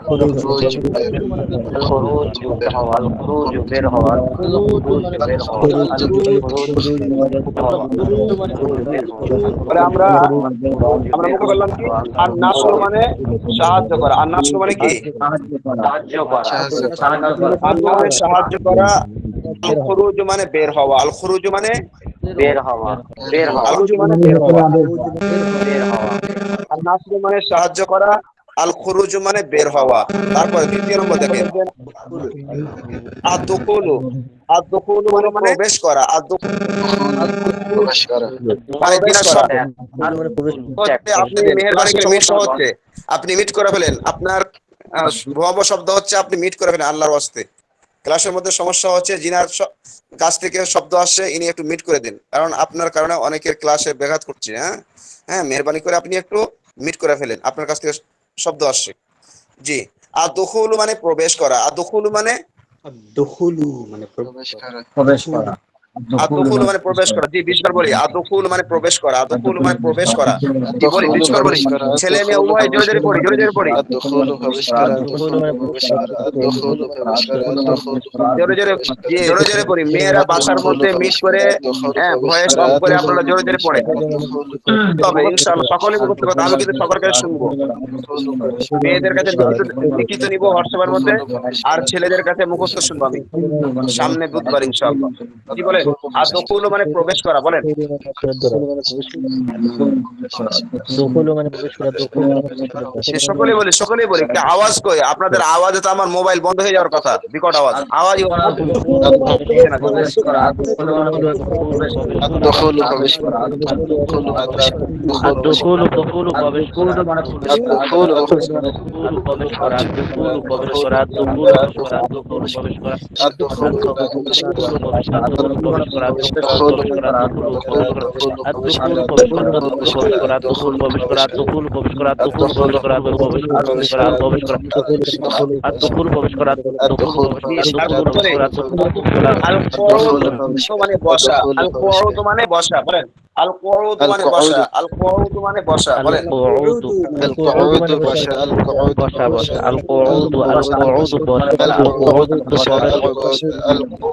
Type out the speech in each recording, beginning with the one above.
খুরুজ খুরুজ বের হওয়া, খুরুজ বের হওয়া, খুরুজ বের হওয়া, খুরুজ বের হওয়া, তাহলে আমরা আমরা মুখে বললাম কি, আর নাসর মানে সাহায্য করা। আর নাসর মানে কি? সাহায্য করা, সাহায্য করা, আর মানে সাহায্য করা। আল খুরুজ মানে বের হওয়া। আল খুরুজ মানে বের হওয়া, বের আল হওয়া, খুরুজ মানে বের হওয়া। বের হওয়া, আর নাসর মানে সাহায্য করা। আল খুরুজ মানে বের হওয়া। তারপরে দ্বিতীয় নম্বর দেখেন, আদ-দুখুলু। আদ-দুখুলু মানে প্রবেশ করা। প্রবেশ করা। মানে প্রবেশ বিনা করা, শর্তে আপনি মেহেরবানি করে মিট হচ্ছে, আপনি মিট করে ফেলেন। আপনার ভুয়াবহ শব্দ হচ্ছে, আপনি মিট করে ফেলেন আল্লাহর ওয়াস্তে। ক্লাসের মধ্যে সমস্যা হচ্ছে, জিনার কাছ থেকে শব্দ আসছে, ইনি একটু মিট করে দিন, কারণ আপনার কারণে অনেকের ক্লাসে ব্যাঘাত করছে। হ্যাঁ হ্যাঁ, মেহেরবানি করে আপনি একটু মিট করে ফেলেন, আপনার কাছ থেকে শব্দ আসছে। জি। আর দুখুলু মানে প্রবেশ করা। আর দুখুলু মানে দখুলু মানে প্রবেশ করা। প্রবেশ করা, আদখুল মানে প্রবেশ করা। জি, 20 বার বলি, আদখুল মানে প্রবেশ করা। আদখুল মানে প্রবেশ করা। জি বলি, 20 বার বলি। ছেলে মেয়ে উভয় জোরে জোরে পড়ি, জোরে জোরে পড়ি। الدخول প্রবেশ করা। الدخول প্রবেশ করা। الدخول প্রবেশ করা। الدخول জোরে জোরে, জি জোরে জোরে পড়ি। মেয়েরা বাসার মধ্যে মিট করে, হ্যাঁ, ভয়েস অফ করে আপনারা জোরে জোরে পড়ে। তবে ইনশাআল্লাহ সকলে মুখস্থ করতে, আমি কিন্তু সকলের কাছে শুনবো। মেয়েদের কাছে লিখিত নিব হোয়াটসঅ্যাপের মধ্যে, আর ছেলেদের কাছে মুখস্থ শুনবো আমি সামনে বুধবার ইনশাআল্লাহ। কি বলেন? আর দখুল মানে প্রবেশ করা, বলেন। দখুলু মানে প্রবেশ করা, দখুলু মানে প্রবেশ করা। সে সকলেই বলি, সকলেই বলি। একটা আওয়াজ কই, আপনাদের আওয়াজে তো আমার মোবাইল বন্ধ হয়ে যাওয়ার কথা, বিকট আওয়াজ। আওয়াজ প্রবেশ করা, الدخول প্রবেশ করা। الدخول প্রবেশ করা। দখুলু দখুলু প্রবেশ করা, মানে الدخول প্রবেশ করা, দখুলু প্রবেশ করা, দখুলু প্রবেশ করা, দখুলু প্রবেশ করা, الدخول প্রবেশ করা। দখুলু প্রবেশ করা, الدخول দখুলু প্রবেশ করা, দখুলু প্রবেশ করা, الدخول দখুলু প্রবেশ করা। দখুলু প্রবেশ করা, দখুলু প্রবেশ করা, দখুলু প্রবেশ করা, দখুলু প্রবেশ করা, দখুলু প্রবেশ করা, দখুলু প্রবেশ করা, দখুলু প্রবেশ করা, দখুলু প্রবেশ করা, দখুলু প্রবেশ করা। আল কুউদ মানে বসা। আল কুউদ মানে বসা, বলেন। আল কুউদ মানে বসা। আল কুউদ মানে বসা, বলেন। القعود باشا. القعود বসা বসা, আল কুউদু আল কুউদু বসা, আল কুউদু বসা, القعود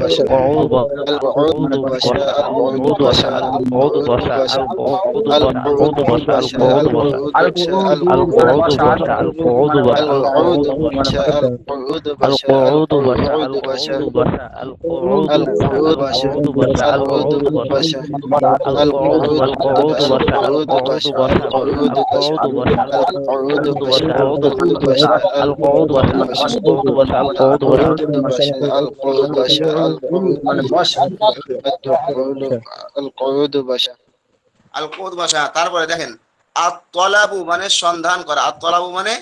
باشا. কুউদ القعود باشا. কুউদ বসা, আল কুউদ বসা, আল কুউদ বসা, আল কুউদ বসা, আল কুউদ বসা, আল কুউদ বসা, القعود باشا. القعود আল باشا. কুউদ বসা, আল القعود باشا. কুউদ বসা, আল কুউদ القعود باشا. বসা, আল القعود কুউদ বসা, باشا. আল কুউদ বসা, আল القعود কুউদ বসা, আল القعود কুউদ باشا. বসা, القعود باشا. القعود باشا، القعود القعود باشا. باشا، القعود باشا. القعود باشا، القعود باشا، القعود باشا، القعود باشا. القعود القعود باشا. আল কুউদ বসা। তারপরে দেখেন, আত-তলাবু মানে সন্ধান করা। আত-তলাবু মানে,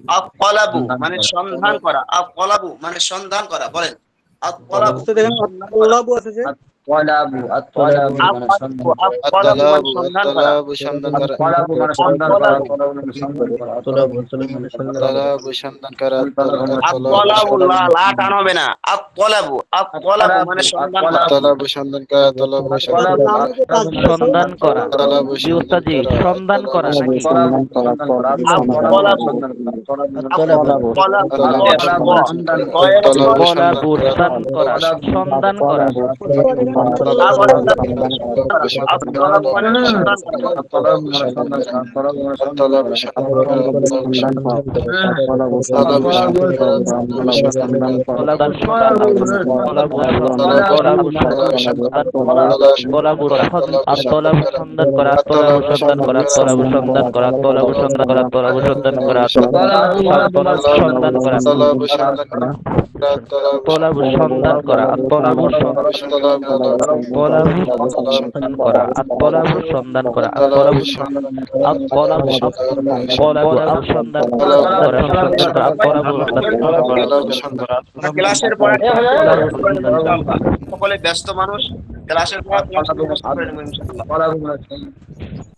আত-তলাবু মানে সন্ধান করা। আত-তলাবু মানে সন্ধান করা, বলেন। আত-তলাবু দেখেন তোলাবু আছে যে তলাবু, আত-তলাবু মানে সন্ধান করা, আত-তলাবু মানে সন্ধান করা। الطلب সন্ধান করা. তলাবু মানে সন্ধান করা, তলাবু মানে সন্ধান করা, তোলাবু মানে সন্ধান الطلب সন্ধান করা. আত-তলাবু লা টান হবে না। আত-তলাবু, আত-তলাবু মানে সন্ধান করা। الطلب সন্ধান করা. الطلب সন্ধান করা. সন্ধান করা, الطلب জি ওস্তাদজি, সন্ধান করা নাকি সন্ধান করা, আত-তলাবু, তলাবু, তলাবু সন্ধান করা, সন্ধান করা, আত-তলাবু মানে সন্ধান করা। সন্ধান করা, তলাবু সন্ধান করা, তলাবু সন্ধান করা, তলাবু সন্ধান করা, তলাবু সন্ধান করা, সন্ধান করা, তলাবু সন্ধান করা, তলাবু সন্ধান করা, তলাবু সন্ধান করা, তলাবু সন্ধান করা, ক্লাসের পরে সকলে ব্যস্ত মানুষ, ক্লাসের পর ক্লাস করে নেব ইনশাআল্লাহ।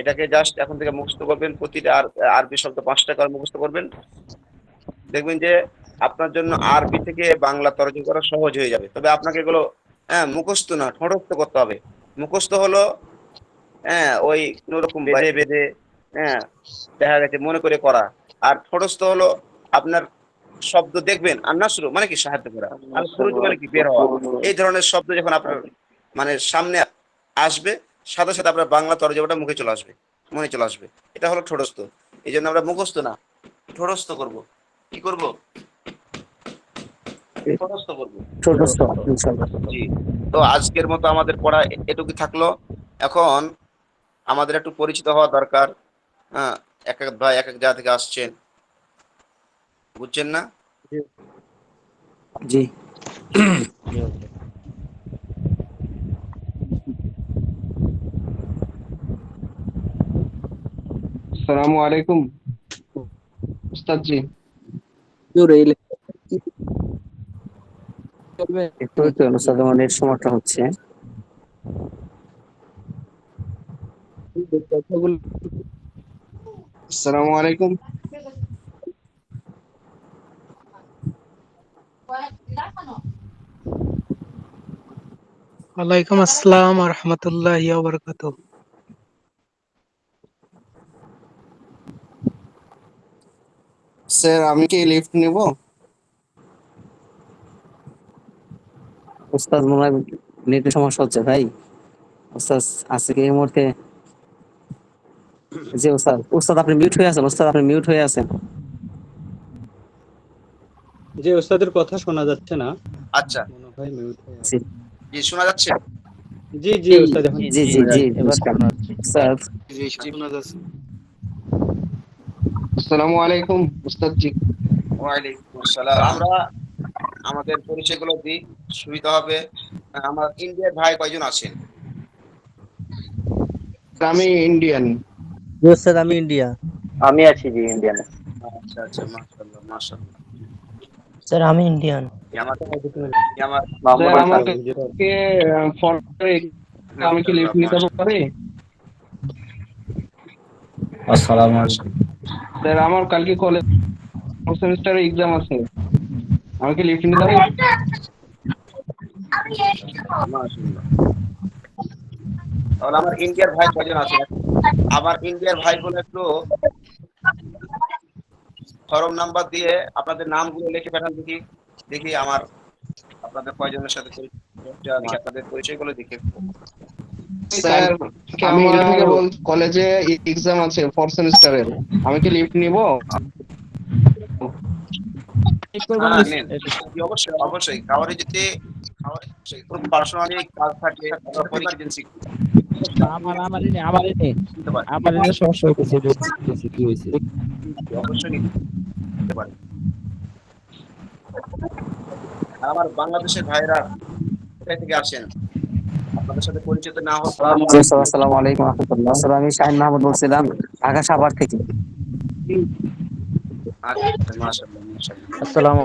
এটাকে জাস্ট এখন থেকে মুখস্থ করবেন, প্রতিটা আরবি শব্দ 5টা করে মুখস্থ করবেন। দেখবেন যে আপনার জন্য আরবি থেকে বাংলা তর্জমা করা সহজ হয়ে যাবে। তবে আপনাকে এগুলো মুখস্থ না, ঠোঁটস্থ করতে হবে। মুখস্থ হলো ওই কোন রকম বেঁধে বেঁধে দেখা গেছে মনে করে করা, আর ঠোঁটস্থ হলো আপনার শব্দ দেখবেন আর নাসরু মানে কি সাহায্য করা, আর খুরুজ মানে কি বের হওয়া। এই ধরনের শব্দ যখন আপনার মানে সামনে আসবে, সাথে সাথে আপনার বাংলা তর্জমাটা মুখে চলে আসবে, মনে চলে আসবে। এটা হলো ঠোঁটস্থ। এই জন্য আমরা মুখস্থ না, ঠোঁটস্থ করব। কি করব? ঠোঁটস্থ করব। ছোটস্থ ইনশাআল্লাহ। জি। তো আজকের মতো আমাদের পড়া এটুকু থাকলো। এখন আমাদের একটু পরিচিত হওয়া দরকার। এক এক ভাই এক এক জায়গা থেকে আসছেন, বুঝছেন না? জি আসসালামু আলাইকুম উস্তাদ জি। একটু অনুসাদ নেট সমস্যা হচ্ছে। আসসালামু আলাইকুম। ওয়ালাইকুম আসসালাম ওয়া রাহমাতুল্লাহি ওয়া বারাকাতুহু। স্যার আমি কি লিফট নিব? উস্তাদ মনে হয় নেটের সমস্যা হচ্ছে ভাই। উস্তাদ আছে কি এই মুহূর্তে? জি উস্তাদ, উস্তাদ আপনি মিউট হয়ে আছেন, উস্তাদ আপনি মিউট হয়ে আছেন। যে ওস্তাদের কথা শোনা যাচ্ছে না, আচ্ছা, মনে হয় মিউট হয়ে আছে। জি জি শোনা যাচ্ছে? জি জি ওস্তাদ এখন জি জি জি এবার নমস্কার শোনাচ্ছি। স্যার। আসসালামু আলাইকুম উস্তাদ জি। ওয়ালাইকুম আসসালাম। আমরা আমাদের পরিচয়গুলো দিই, সুবিধা হবে। আমার ইন্ডিয়ার ভাই কয়জন আছেন? আমি ইন্ডিয়ান। স্যার আমি ইন্ডিয়া। আমি আছি জি ইন্ডিয়ানে। আচ্ছা আচ্ছা, মাশাআল্লাহ মাশাআল্লাহ। স্যার আমি ইন্ডিয়ান। আমার আমার মোহাম্মদ স্যার হাসান। আমাকে ফোন করে আমি কি লিফট নিতে পারি? আসসালামু আলাইকুম। স্যার আমার কালকে কলেজ সেমিস্টারে এক্সাম আছে, আমি কি লিফট নিতে পারি? মাশাআল্লাহ। তাহলে আমার ইন্ডিয়ার ভাই কয়জন আছেন? আমার ইন্ডিয়ার ভাইগুলো একটু ফর্ম নাম্বার দিয়ে আপনাদের নামগুলো লিখে পাঠান দেখি। দেখি আমার আপনাদের কয়জনের সাথে পরিচয়, দেখি আপনাদের পরিচয়গুলো দেখে। স্যার আমার কলেজে এক্সাম আছে 4 সেমিস্টারের, আমি কি লিফট নিব? হ্যাঁ, নেন। জি, অবশ্যই অবশ্যই। কাউরে যদি কোনো পার্সোনালি কাজ থাকে অথবা ইমার্জেন্সি নিতে পারে, সমস্যা হইতেছে কি হইছে? অবশ্যই নিতে পারে। আর আমার বাংলাদেশের ভাইরা কোথায় থেকে আসেন, আপনাদের সাথে পরিচিত না হলে আসসালামু আলাইকুম ওয়া রাহমাতুল্লাহ। স্যার আমি শাহিন মাহমুদ বলছিলাম ঢাকা সাভার থেকে। আচ্ছা, মাশাআল্লাহ মাশাআল্লাহ। আসসালামু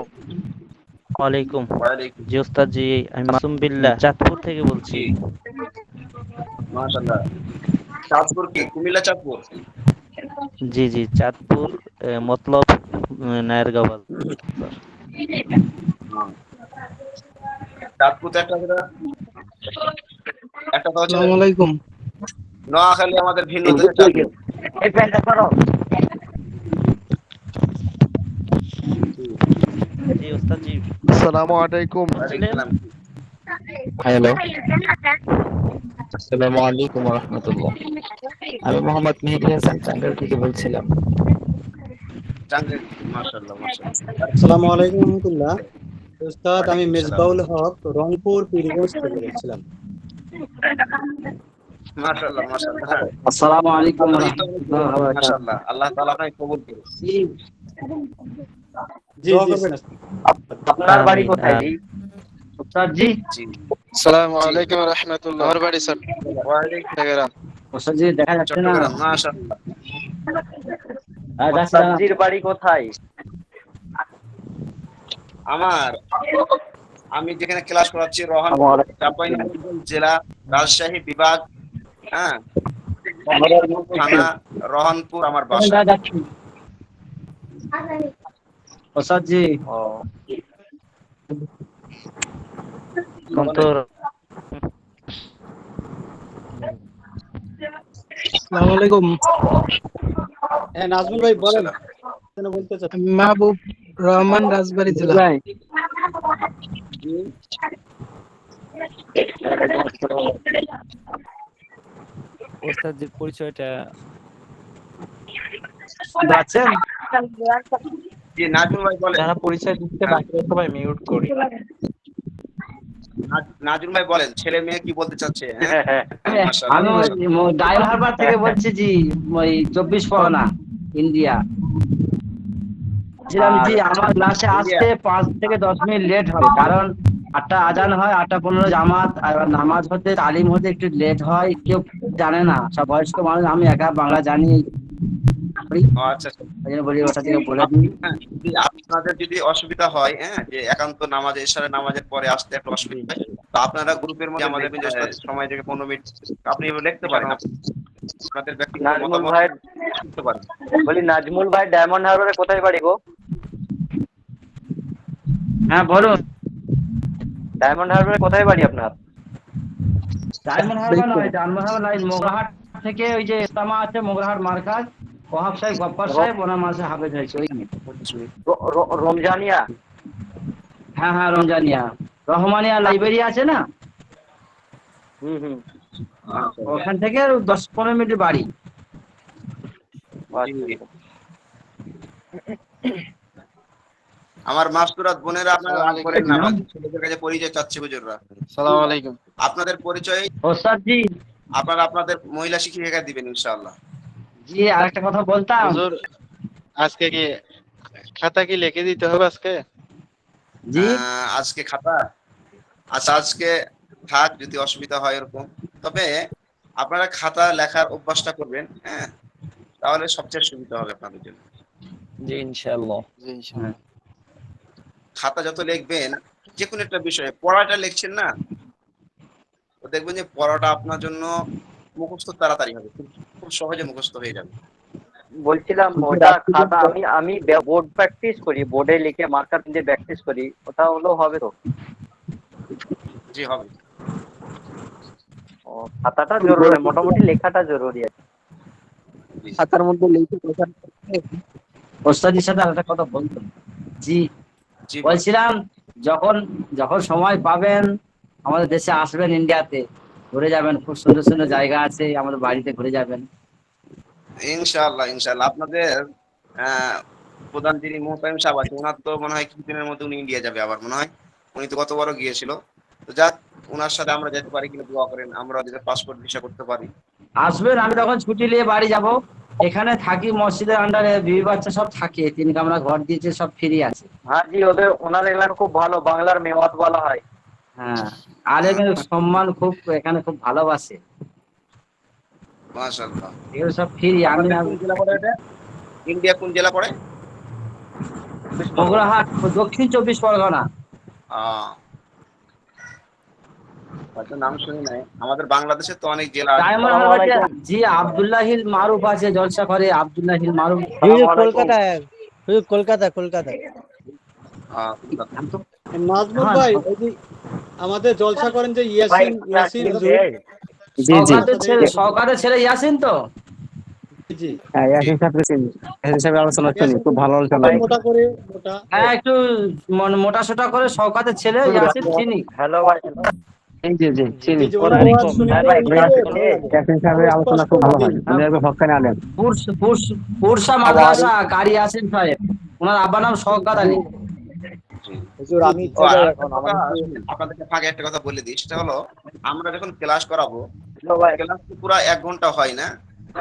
আলাইকুম। ওয়ালাইকুম জি ওস্তাদ জি, আমি মাসুম বিল্লাহ চাঁদপুর থেকে বলছি। জি, মাশাআল্লাহ। চাঁদপুর কি কুমিল্লা চাঁদপুর? জি জি চাঁদপুর, মতলব নায়ারগাঁও বাজার। হ্যাঁ। চাঁদপুর তো একটা তো হচ্ছে আসসালামু আলাইকুম। নোয়াখালী, আমাদের ভিন্ন দেশে চাঁদপুর। এই প্যান্টটা করো। জি ওস্তাদ জি। আসসালামু আলাইকুম। ওয়ালাইকুম সালাম। হ্যালো, আসসালামু আলাইকুম ওয়া রাহমাতুল্লাহ। আমি মোহাম্মদ মেহেদী হাসান টাঙ্গাইল থেকে বলছিলাম। টাঙ্গাইল, মাশাআল্লাহ মাশাআল্লাহ। আসসালামু আলাইকুম রহমতুল্লাহ। ওস্তাদ আমি ওয়ালাইকুম মেজবাউল হক রংপুর পীরগঞ্জ থেকে বলছিলাম। মাশাআল্লাহ মাশাআল্লাহ। আসসালামু আলাইকুম ওয়া মাশাআল্লাহ, আল্লাহ তাআলা আপনাকে কবুল করুন। জি দোয়া জি করবেন। ওস্তাদ। আপনার বাড়ি আমিন, কোথায় জি? উস্তাদ জি। জি, আসসালামু আলাইকুম ওয়া রাহমাতুল্লাহ। আমার বাড়ি ওয়ালাইকুম চট্টগ্রাম। ওস্তাদ জি দেখা যাচ্ছে না। চট্টগ্রাম, মাশাআল্লাহ। উস্তাদজির বাড়ি কোথায়? আমি যেখানে ক্লাস করাচ্ছি রোহান চাঁপাইনবাবগঞ্জ জেলা, রাজশাহী বিভাগ। হ্যাঁ, থানা রহনপুর আমার বাসা। ওস্তাদ জি অন্তর আসসালামু আলাইকুম। হ্যাঁ নাজমুল ভাই বলেন, কেন বলতে চাচ্ছেন? আমি মাহবুব রহমান, রাজবাড়ী জেলা। ওস্তাদের পরিচয়টা আছেন? জি নাজমুল ভাই বলেন। যারা পরিচয় দিতে বাকি সবাই মিউট করি। নাজমুল ভাই বলেন, ছেলে মেয়ে কি বলতে চাচ্ছে? হ্যাঁ আমি ডায়ল হারবার থেকে বলছি জি, ওই 24 পরগনা, ইন্ডিয়া। জি আমার ক্লাসে আসতে 5 থেকে 10 মিনিট লেট হয়, কারণ 8টা আজান হয়, 8:15 জামাত, আর নামাজ হতে তালিম হতে একটু লেট হয়। কেউ জানে না, সব বয়স্ক মানুষ, আমি একা বাংলা জানি। আচ্ছা ওই জন্য বলি ওটা থেকে বলে দিই। যদি আপনাদের যদি অসুবিধা হয়, যে একান্ত নামাজে ইশারের নামাজের পরে আসতে একটা অসুবিধা হয়, তো আপনারা গ্রুপের মধ্যে আমাদের সময় থেকে 15 মিনিট আপনি লিখতে পারেন, আপনাদের ব্যক্তিগত নাজমুল মতামত ভাই লিখতে পারেন। বলি, নাজমুল ভাই ডায়মন্ড হারবারে কোথায় বাড়ি গো? হ্যাঁ বলুন। ডায়মন্ড হারবারে কোথায় বাড়ি আপনার? ডায়মন্ড হারবার নয়, ডায়মন্ড হারবার নয়, মোগরাহাট থেকে ওই যে ইস্তামা আছে, মোগরাহাট মার্কাজ, ওহাব সাহেব, গফফার সাহেব, ওনার মাঝে হাফেজ হয়েছে ওইখানে। রমজানিয়া? হ্যাঁ হ্যাঁ রমজানিয়া। রহমানিয়া লাইব্রেরি আছে না, ওখান থেকে 10-15 মিনিট বাড়ি। আমার মাস্তুরাত বোনেরা, আপনারা রাগ করেন না, আমাদের ছেলেদের কাছে পরিচয় চাচ্ছে হুজুররা। আসসালামু আলাইকুম। আপনাদের পরিচয় ওস্তাদ জি। আপনারা আপনাদের মহিলা শিক্ষিকা দিবেন ইনশাআল্লাহ। জি আরেকটা কথা বলতাম। হুজুর আজকে কি খাতা কি লিখে দিতে হবে আজকে? জি আজকে খাতা, আচ্ছা আজকে থাক, যদি অসুবিধা হয় এরকম, তবে আপনারা খাতা লেখার অভ্যাসটা করবেন, হ্যাঁ, তাহলে সবচেয়ে সুবিধা হবে আপনাদের জন্য। জি ইনশাআল্লাহ। জি ইনশাআল্লাহ। খাতা যত লিখবেন, যে কোনো একটা বিষয়ে, পড়াটা লিখছেন না, তো দেখবেন যে পড়াটা আপনার জন্য মুখস্থ তাড়াতাড়ি হবে, খুব সহজে মুখস্থ হয়ে যাবে। বলছিলাম ওটা খাতা, আমি বোর্ড প্র্যাকটিস করি, বোর্ডে লিখে মার্কার দিয়ে প্র্যাকটিস করি, ওটা হলেও হবে তো? জি হবে। ও খাতাটা জরুরি, মোটামুটি লেখাটা জরুরি আছে। খাতার মধ্যে লিখে ওস্তাদের সাথে আরেকটা কথা বলতাম। জি জি বলছিলাম, যখন যখন সময় পাবেন আমাদের দেশে আসবেন, ইন্ডিয়াতে ঘুরে যাবেন, খুব সুন্দর সুন্দর জায়গা আছে, আমাদের বাড়িতে ঘুরে যাবেন। ইনশাআল্লাহ ইনশাআল্লাহ। আপনাদের প্রধান যিনি মোহতামিম সাহেব আছে, ওনার তো মনে হয় কিছুদিনের মধ্যে উনি ইন্ডিয়া যাবে আবার, মনে হয় উনি তো গতবারও গিয়েছিল। তো যাক, ওনার সাথে আমরা যেতে পারি কিনা দোয়া করেন, আমরা ওদের পাসপোর্ট ভিসা করতে পারি। আসবেন, আমি তখন ছুটি নিয়ে বাড়ি যাব। এখানে থাকি, মসজিদের আন্ডারে বিবি বাচ্চা সব থাকে, 3 কামরা ঘর দিয়েছে, সব ফ্রি আছে। হ্যাঁ জি, ওনার এলাকা খুব ভালো, বাংলার মেওয়াত বলা হয়। হ্যাঁ, আর এখানে সম্মান খুব, এখানে খুব ভালোবাসে। মাশাআল্লাহ। এগুলো সব ফ্রি। আমি কোন জেলা পড়ে এটা? ইন্ডিয়া কোন জেলা পড়ে? মোগরাহাট, দক্ষিণ 24 পরগনা। হয়তো নাম শুনি নাই, আমাদের বাংলাদেশে তো অনেক জেলা আছে। ডায়মন্ড হারবারে জি আব্দুল্লাহিল মারুফ আছে, জলসা করে আব্দুল্লাহিল মারুফ। কলকাতায়, কলকাতা। নাজমুল ভাই, ওই যে আমাদের জলসা করেন যে ইয়াসিন হুজুর, সহকারের ছেলে ইয়াসিন তো? জি হ্যাঁ ইয়াসিন সাহেবের আলোচনা শুনি, খুব ভালো আলোচনা। মোটা করে, মোটা, হ্যাঁ একটু মোটা সোটা করে, সহকারের ছেলে ইয়াসিন চিনি। হ্যালো ভাই। জি জি চিনি। এই যে ওনার আওয়াজ শুনে ইয়াসিন সাহেবের আলোচনা খুব ভালো হয়, উনি একবার হক্কানি আলেন। পুরসা মাদ্রাসা গাড়ি ইয়াসিন সাহেব, ওনার আব্বার নাম শওকত আলী। হুজুর আমি আপনাদেরকে ফাঁকে একটা কথা বলে দিই, সেটা হলো আমরা যখন ক্লাস করাবো, ক্লাস তো পুরো 1 ঘন্টা হয় না,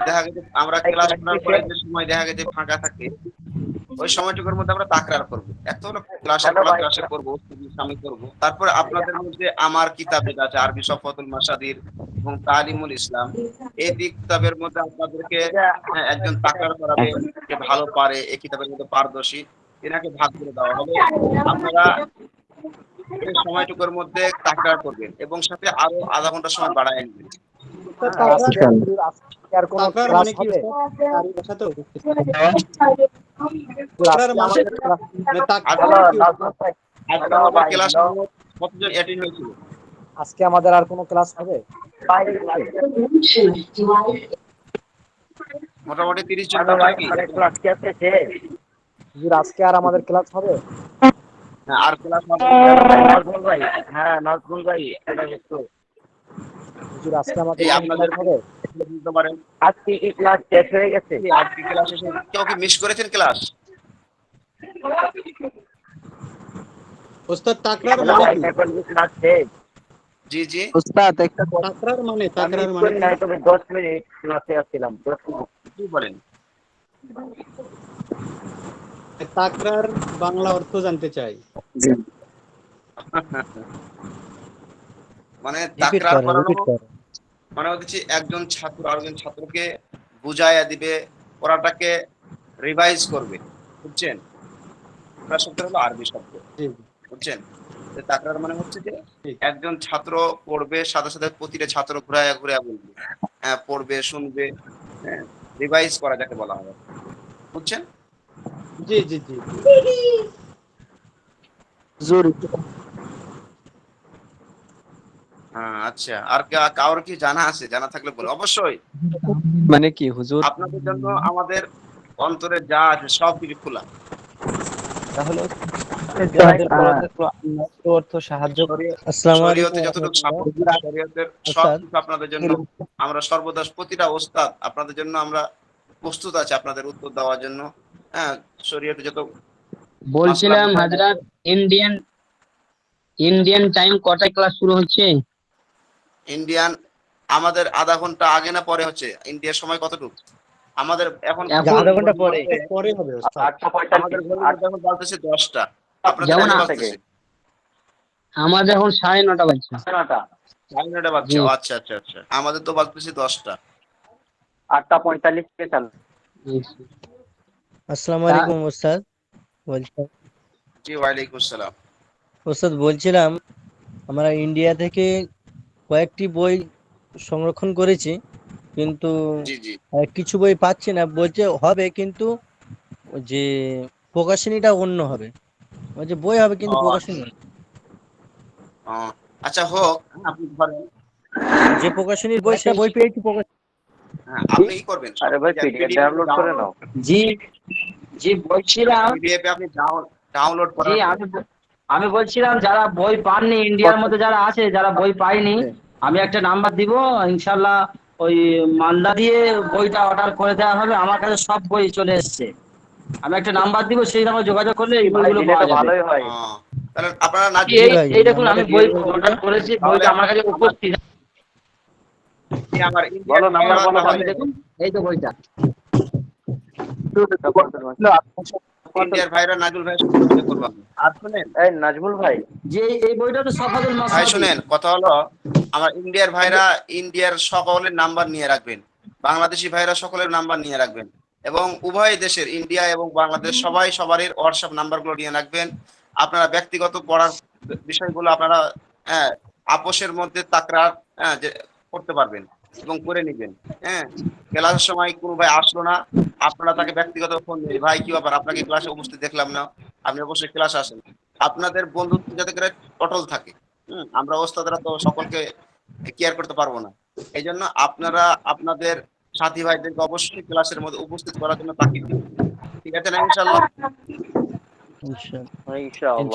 দেখা গেছে আমরা ক্লাস করার পরে যে সময় দেখা গেছে ফাঁকা থাকে, ওই সময়টুকুর মধ্যে আমরা তাকরার করবো। একটা হলো ক্লাসে করবো, আমি করবো, তারপরে আপনাদের মধ্যে আমার কিতাব যেটা আছে, আরবি সফওয়াতুল মাসাদির এবং তালিমুল ইসলাম, এই দুই কিতাবের মধ্যে আপনাদেরকে একজন তাকরার করাবে, যে ভালো পারে, এই কিতাবের মধ্যে পারদর্শী, এনাকে ভাগ করে দেওয়া হবে। আপনারা এই সময়টুকুর মধ্যে তাকরার করবেন এবং সাথে আরো আধা ঘন্টা সময় বাড়ায় নেবেন। উস্তাদ তাকরার মানে কি উস্তাদ? আরবি ভাষা তো তাকরার মানে তাকরার মানে কি উস্তাদ? আজকে আমাদের ক্লাস কতজন অ্যাটেন্ড হয়েছিল? আজকে আমাদের আর কোনো ক্লাস হবে? মোটামুটি 30 জন মতো নাকি? হুজুর আজকে আর আমাদের ক্লাস হবে? হ্যাঁ, আর ক্লাস হবে? হুজুর আজকে আমাদের এই কোনো আপনাদের ক্লাস হবে? বলতে পারেন আজকে কি ক্লাস শেষ হয়ে গেছে? আজকে ক্লাস শেষ হয়ে কেউ কি মিস করেছেন ক্লাস? উস্তাদ তাকরার মানে কি? জি জি। উস্তাদ একটা তাকরার মানে কি বলেন? তাকরার বাংলা অর্থ জানতে চাই। মানে রিপিট তাকরার করেন, করানো রিপিট করেন। মানে হচ্ছে একজন ছাত্র আরেকজন ছাত্রকে বুঝাইয়া দিবে, পড়াটাকে রিভাইজ করবে, বুঝছেন? তাকরার শব্দ হলো আরবি শব্দ, জি বুঝছেন? তো তাকরার মানে হচ্ছে যে জি একজন ছাত্র পড়বে, সাথে সাথে প্রতিটা ছাত্র ঘুরাইয়া ঘুরাইয়া বলবে, হ্যাঁ পড়বে, শুনবে, হ্যাঁ রিভাইজ করা যাকে বলা হয়, বুঝছেন? জি জি জি জি। হুজুর আচ্ছা, আর কারোর কি জানা আছে? জানা থাকলে বলে অবশ্যই। মানে কি হুজুর? আপনাদের জন্য আমাদের অন্তরে যা আছে সব কিছু খোলা। তাহলে যাদের পড়াতে আল্লাহর অর্থ সাহায্য আসসালামু শরীয়তে আলাইকুম যতটুকু সাপোর্ট, শরীয়তের সব ওস্তাদ। কিছু আপনাদের জন্য আমরা সর্বদা প্রতিটা ওস্তাদ আপনাদের জন্য আমরা প্রস্তুত আছি আপনাদের উত্তর দেওয়ার জন্য। হ্যাঁ, শরীয়তে যত বলছিলাম মাসলা হাজরাত, ইন্ডিয়ান ইন্ডিয়ান টাইম কটায় ক্লাস শুরু হচ্ছে? ইন্ডিয়ান আমাদের আধা ঘন্টা আগে না পরে হচ্ছে? ইন্ডিয়ার সময় কতটুকু? আমাদের এখন আধা ঘন্টা পরে। পরে হবে উস্তাদ। আমাদের ঘড়ির মধ্যে এখন বাজতেছে 10টা। আপনাদের যেমন কটা বাজতেছে? আমাদের এখন 9:30 বাজছে। 9:30 বাজছে। জি। ও, আচ্ছা আচ্ছা আচ্ছা, আমাদের তো বাজতেছে 10টা। আসসালামু আলাইকুম ওস্তাদ। বলছিলাম জি, ওয়ালাইকুম আসসালাম। ওস্তাদ বলছিলাম আমরা ইন্ডিয়া থেকে কয়েকটি বই সংরক্ষণ করেছি, কিন্তু জি জি। কিছু বই পাচ্ছি না। বলছে হবে, কিন্তু যে প্রকাশনীটা অন্য হবে। বলছে বই হবে কিন্তু ও প্রকাশনী অন্য। ও, আচ্ছা হোক, আপনি ধরেন, যে প্রকাশনীর বই সে বই পেয়েছি হ্যাঁ আপনি কি করবেন? আরে ভাই পিডিএফ ডাউনলোড করে নাও। জি জি বলছিলাম, পিডিএফ এ আপনি ডাউনলোড জি করার আমি বলছিলাম যারা বই পাননি, ইন্ডিয়ার মধ্যে যারা আছে যারা বই পায়নি, আমি একটা নাম্বার দিব, ইনশাল্লাহ ওই মালদা দিয়ে বইটা অর্ডার করে দেওয়া হবে। আমার কাছে সব বই চলে এসেছে, আমি একটা নাম্বার দিব, সেই নাম্বার যোগাযোগ করলে এই বইগুলো পাওয়া যাবে। ভালোই হয়। তাহলে আপনারা না এই দেখুন আমি বই অর্ডার করেছি, বইটা আমার কাছে উপস্থিত। আমার বলো নাম্বার বলো, তাহলে দেখুন এই তো বইটা। ইন্ডিয়ার ভাইরা নাজুল ভাই সাথে করব। আর শুনেন, এই নাজমুল ভাই, যে এই বইটা তো সফাজুল ভাই মাসাবি। শুনেন, কথা হলো আমার ইন্ডিয়ার ভাইরা ইন্ডিয়ার সকলের নাম্বার নিয়ে রাখবেন, বাংলাদেশি ভাইরা সকলের নাম্বার নিয়ে রাখবেন, এবং উভয় দেশের ইন্ডিয়া এবং বাংলাদেশ সবাই সবারই হোয়াটসঅ্যাপ নাম্বারগুলো নিয়ে রাখবেন। আপনারা ব্যক্তিগত পড়ার বিষয়গুলো আপনারা আপোষের মধ্যে তাকরার যে করতে পারবেন এবং করে নেবেন। হ্যাঁ, ক্লাসের সময় কোনো ভাই আসলো না, আপনারা তাকে ব্যক্তিগত ফোন দিন, ভাই কি ব্যাপার, আপনাকে ক্লাসে উপস্থিত দেখলাম না, আপনি অবশ্যই ক্লাসে আসেন। আপনাদের বন্ধুত্ব যাতে করে অটল থাকে। আমরা ওস্তাদরা তো সকলকে কেয়ার করতে পারবো না, এই জন্য আপনারা আপনাদের সাথী ভাইদেরকে অবশ্যই ক্লাসের মধ্যে উপস্থিত করার জন্য তাকিদ দিবেন। ঠিক আছে না? ইনশাআল্লাহ।